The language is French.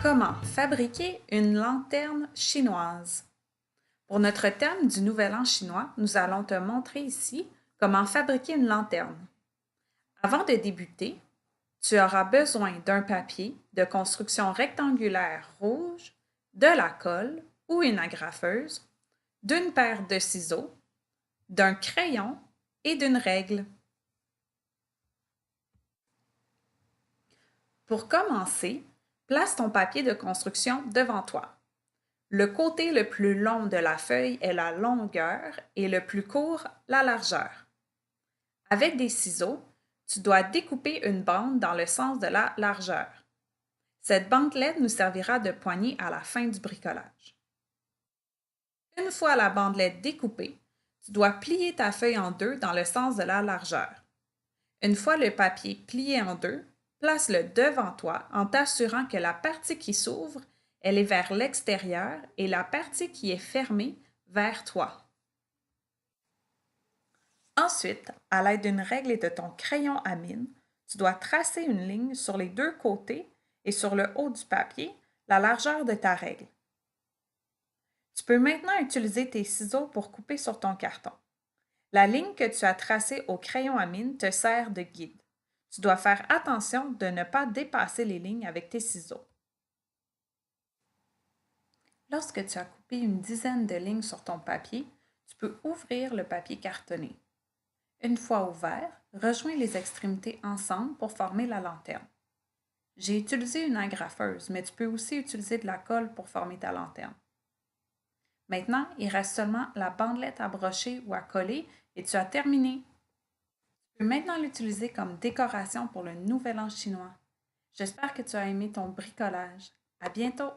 Comment fabriquer une lanterne chinoise? Pour notre thème du Nouvel An chinois, nous allons te montrer ici comment fabriquer une lanterne. Avant de débuter, tu auras besoin d'un papier de construction rectangulaire rouge, de la colle ou une agrafeuse, d'une paire de ciseaux, d'un crayon et d'une règle. Pour commencer, place ton papier de construction devant toi. Le côté le plus long de la feuille est la longueur et le plus court la largeur. Avec des ciseaux, tu dois découper une bande dans le sens de la largeur. Cette bandelette nous servira de poignée à la fin du bricolage. Une fois la bandelette découpée, tu dois plier ta feuille en deux dans le sens de la largeur. Une fois le papier plié en deux, place-le devant toi en t'assurant que la partie qui s'ouvre, elle est vers l'extérieur et la partie qui est fermée vers toi. Ensuite, à l'aide d'une règle et de ton crayon à mine, tu dois tracer une ligne sur les deux côtés et sur le haut du papier, la largeur de ta règle. Tu peux maintenant utiliser tes ciseaux pour couper sur ton carton. La ligne que tu as tracée au crayon à mine te sert de guide. Tu dois faire attention de ne pas dépasser les lignes avec tes ciseaux. Lorsque tu as coupé une dizaine de lignes sur ton papier, tu peux ouvrir le papier cartonné. Une fois ouvert, rejoins les extrémités ensemble pour former la lanterne. J'ai utilisé une agrafeuse, mais tu peux aussi utiliser de la colle pour former ta lanterne. Maintenant, il reste seulement la bandelette à brocher ou à coller et tu as terminé. Tu peux maintenant l'utiliser comme décoration pour le Nouvel An chinois. J'espère que tu as aimé ton bricolage. À bientôt!